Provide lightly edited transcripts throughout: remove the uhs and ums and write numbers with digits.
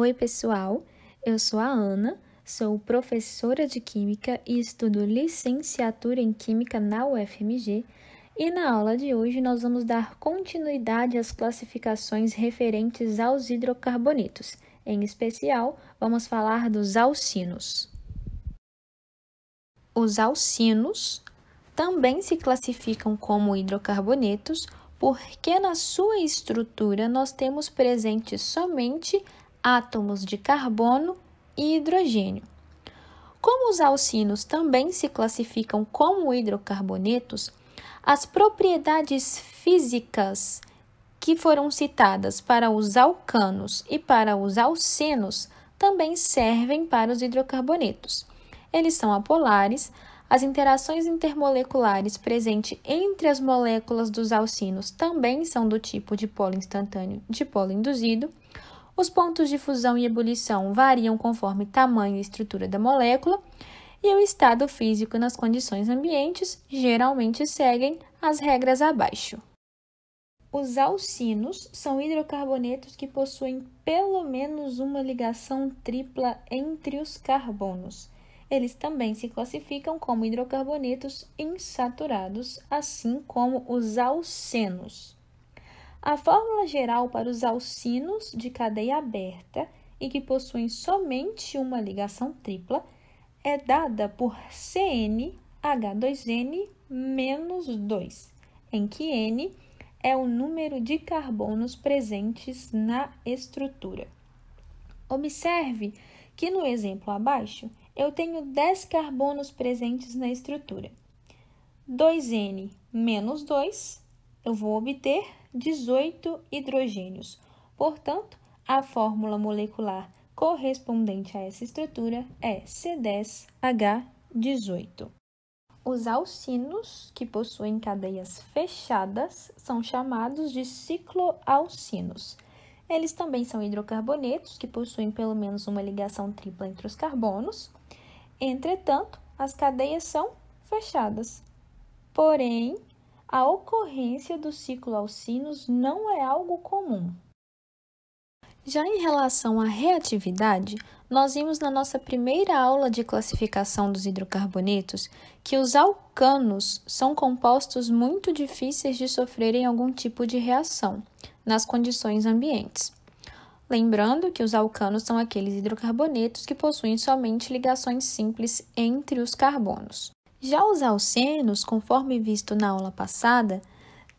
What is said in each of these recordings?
Oi, pessoal! Eu sou a Ana, sou professora de Química e estudo licenciatura em Química na UFMG. E na aula de hoje nós vamos dar continuidade às classificações referentes aos hidrocarbonetos. Em especial, vamos falar dos alcinos. Os alcinos também se classificam como hidrocarbonetos porque na sua estrutura nós temos presentes somente átomos de carbono e hidrogênio. Como os alcinos também se classificam como hidrocarbonetos, as propriedades físicas que foram citadas para os alcanos e para os alcenos também servem para os hidrocarbonetos. Eles são apolares. As interações intermoleculares presentes entre as moléculas dos alcinos também são do tipo dipolo instantâneo, dipolo induzido. Os pontos de fusão e ebulição variam conforme tamanho e estrutura da molécula, e o estado físico nas condições ambientes geralmente seguem as regras abaixo. Os alcinos são hidrocarbonetos que possuem pelo menos uma ligação tripla entre os carbonos. Eles também se classificam como hidrocarbonetos insaturados, assim como os alcenos. A fórmula geral para os alcinos de cadeia aberta e que possuem somente uma ligação tripla é dada por CnH2n-2, em que N é o número de carbonos presentes na estrutura. Observe que no exemplo abaixo eu tenho 10 carbonos presentes na estrutura. 2N menos 2, eu vou obter 18 hidrogênios. Portanto, a fórmula molecular correspondente a essa estrutura é C10H18. Os alcinos, que possuem cadeias fechadas, são chamados de cicloalcinos. Eles também são hidrocarbonetos, que possuem pelo menos uma ligação tripla entre os carbonos. Entretanto, as cadeias são fechadas. Porém, a ocorrência dos cicloalcinos não é algo comum. Já em relação à reatividade, nós vimos na nossa primeira aula de classificação dos hidrocarbonetos que os alcanos são compostos muito difíceis de sofrerem algum tipo de reação nas condições ambientes. Lembrando que os alcanos são aqueles hidrocarbonetos que possuem somente ligações simples entre os carbonos. Já os alcenos, conforme visto na aula passada,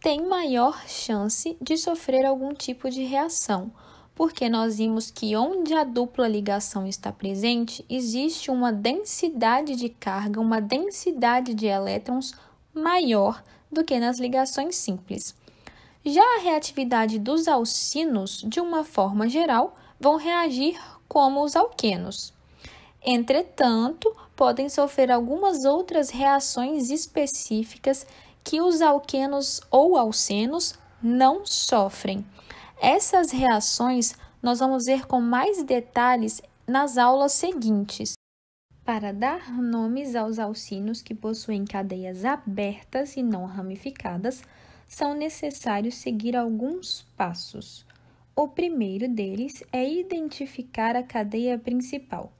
têm maior chance de sofrer algum tipo de reação, porque nós vimos que onde a dupla ligação está presente, existe uma densidade de carga, uma densidade de elétrons maior do que nas ligações simples. Já a reatividade dos alcinos, de uma forma geral, vão reagir como os alquenos. Entretanto, podem sofrer algumas outras reações específicas que os alquenos ou alcenos não sofrem. Essas reações nós vamos ver com mais detalhes nas aulas seguintes. Para dar nomes aos alcinos que possuem cadeias abertas e não ramificadas, são necessários seguir alguns passos. O primeiro deles é identificar a cadeia principal.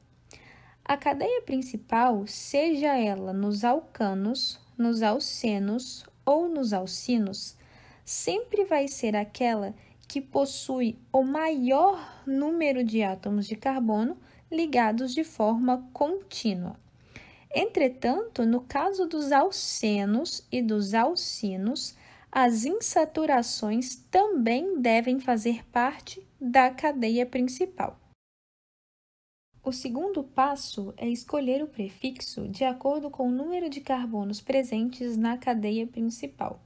A cadeia principal, seja ela nos alcanos, nos alcenos ou nos alcinos, sempre vai ser aquela que possui o maior número de átomos de carbono ligados de forma contínua. Entretanto, no caso dos alcenos e dos alcinos, as insaturações também devem fazer parte da cadeia principal. O segundo passo é escolher o prefixo de acordo com o número de carbonos presentes na cadeia principal.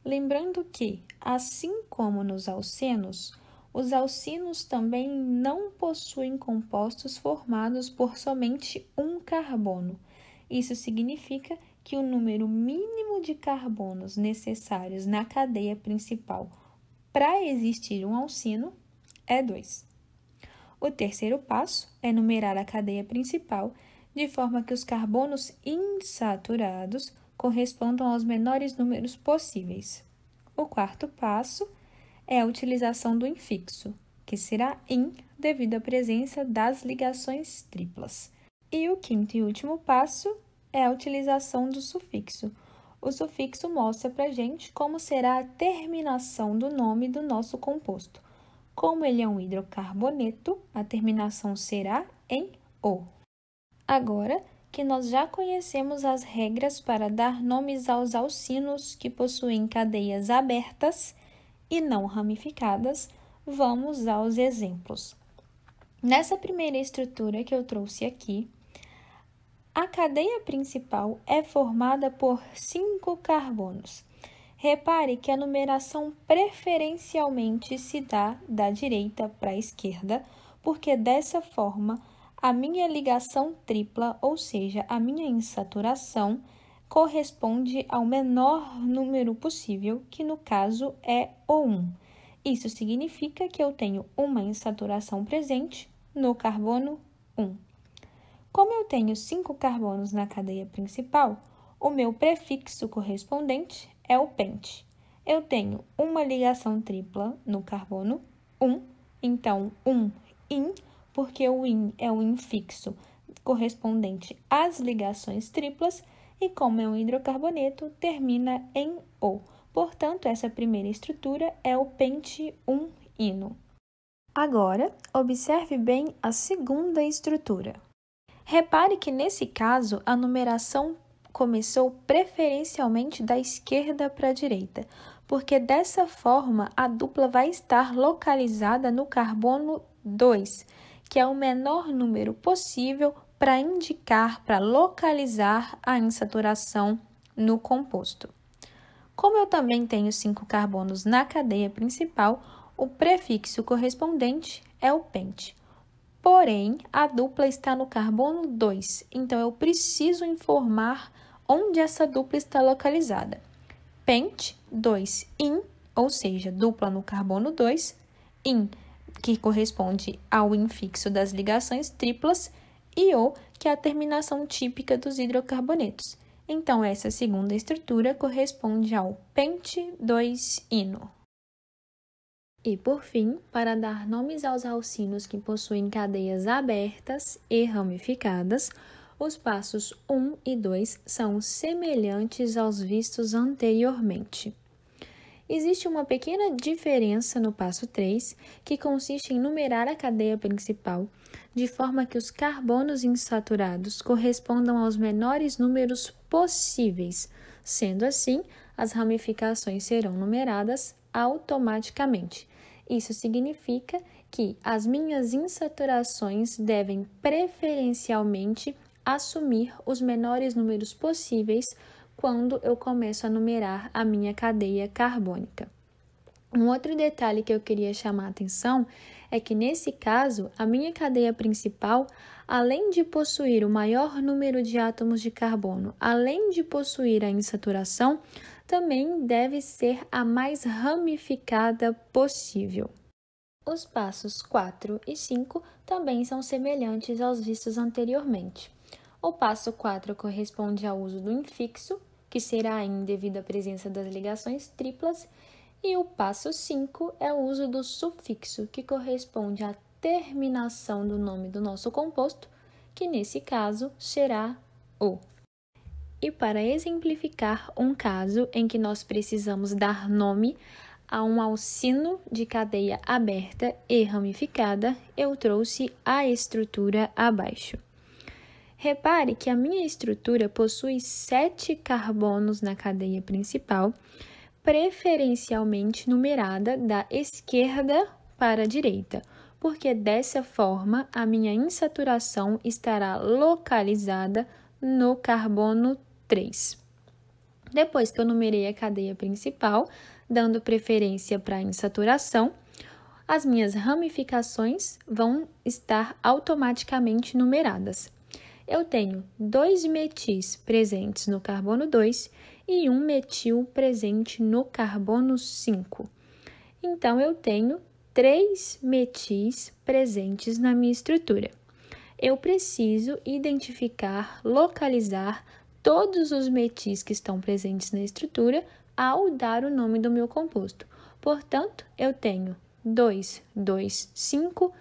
Lembrando que, assim como nos alcenos, os alcinos também não possuem compostos formados por somente um carbono. Isso significa que o número mínimo de carbonos necessários na cadeia principal para existir um alcino é 2. O terceiro passo é numerar a cadeia principal de forma que os carbonos insaturados correspondam aos menores números possíveis. O quarto passo é a utilização do infixo, que será in devido à presença das ligações triplas. E o quinto e último passo é a utilização do sufixo. O sufixo mostra para a gente como será a terminação do nome do nosso composto. Como ele é um hidrocarboneto, a terminação será em "o". Agora que nós já conhecemos as regras para dar nomes aos alcinos que possuem cadeias abertas e não ramificadas, vamos aos exemplos. Nessa primeira estrutura que eu trouxe aqui, a cadeia principal é formada por 5 carbonos. Repare que a numeração preferencialmente se dá da direita para a esquerda, porque dessa forma a minha ligação tripla, ou seja, a minha insaturação, corresponde ao menor número possível, que no caso é o 1. Isso significa que eu tenho uma insaturação presente no carbono 1. Como eu tenho 5 carbonos na cadeia principal, o meu prefixo correspondente é o pente. Eu tenho uma ligação tripla no carbono 1, então 1-in, porque o in é o infixo correspondente às ligações triplas, e como é um hidrocarboneto, termina em "o". Portanto, essa primeira estrutura é o pente 1-ino. Agora, observe bem a segunda estrutura. Repare que, nesse caso, a numeração começou preferencialmente da esquerda para a direita, porque dessa forma a dupla vai estar localizada no carbono 2, que é o menor número possível para indicar, para localizar a insaturação no composto. Como eu também tenho 5 carbonos na cadeia principal, o prefixo correspondente é o pente. Porém, a dupla está no carbono 2, então eu preciso informar onde essa dupla está localizada. Pente 2-in, ou seja, dupla no carbono 2, in, que corresponde ao infixo das ligações triplas, e o, que é a terminação típica dos hidrocarbonetos. Então, essa segunda estrutura corresponde ao pente 2-ino. E, por fim, para dar nomes aos alcinos que possuem cadeias abertas e ramificadas, os passos 1 e 2 são semelhantes aos vistos anteriormente. Existe uma pequena diferença no passo 3, que consiste em numerar a cadeia principal, de forma que os carbonos insaturados correspondam aos menores números possíveis. Sendo assim, as ramificações serão numeradas automaticamente. Isso significa que as minhas insaturações devem preferencialmente assumir os menores números possíveis quando eu começo a numerar a minha cadeia carbônica. Um outro detalhe que eu queria chamar a atenção é que, nesse caso, a minha cadeia principal, além de possuir o maior número de átomos de carbono, além de possuir a insaturação, também deve ser a mais ramificada possível. Os passos 4 e 5 também são semelhantes aos vistos anteriormente. O passo 4 corresponde ao uso do infixo, que será in devido à presença das ligações triplas, e o passo 5 é o uso do sufixo, que corresponde à terminação do nome do nosso composto, que nesse caso será o. E para exemplificar um caso em que nós precisamos dar nome a um alcino de cadeia aberta e ramificada, eu trouxe a estrutura abaixo. Repare que a minha estrutura possui 7 carbonos na cadeia principal, preferencialmente numerada da esquerda para a direita, porque dessa forma a minha insaturação estará localizada no carbono 3. Depois que eu numerei a cadeia principal, dando preferência para a insaturação, as minhas ramificações vão estar automaticamente numeradas. Eu tenho 2 metis presentes no carbono 2 e 1 metil presente no carbono 5. Então, eu tenho 3 metis presentes na minha estrutura. Eu preciso identificar, localizar todos os metis que estão presentes na estrutura ao dar o nome do meu composto. Portanto, eu tenho 2, 2, 5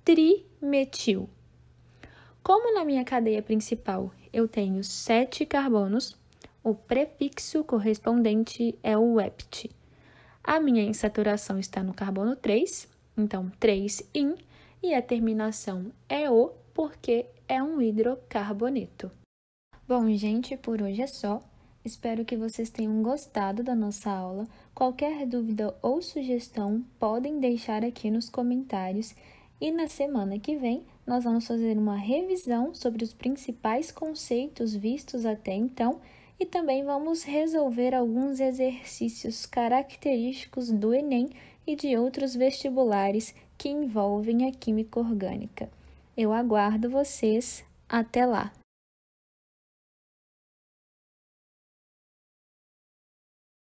trimetil. Como na minha cadeia principal eu tenho 7 carbonos, o prefixo correspondente é o ept. A minha insaturação está no carbono 3, então 3-in, e a terminação é o, porque é um hidrocarboneto. Bom, gente, por hoje é só. Espero que vocês tenham gostado da nossa aula. Qualquer dúvida ou sugestão podem deixar aqui nos comentários. E na semana que vem, nós vamos fazer uma revisão sobre os principais conceitos vistos até então e também vamos resolver alguns exercícios característicos do Enem e de outros vestibulares que envolvem a química orgânica. Eu aguardo vocês. Até lá!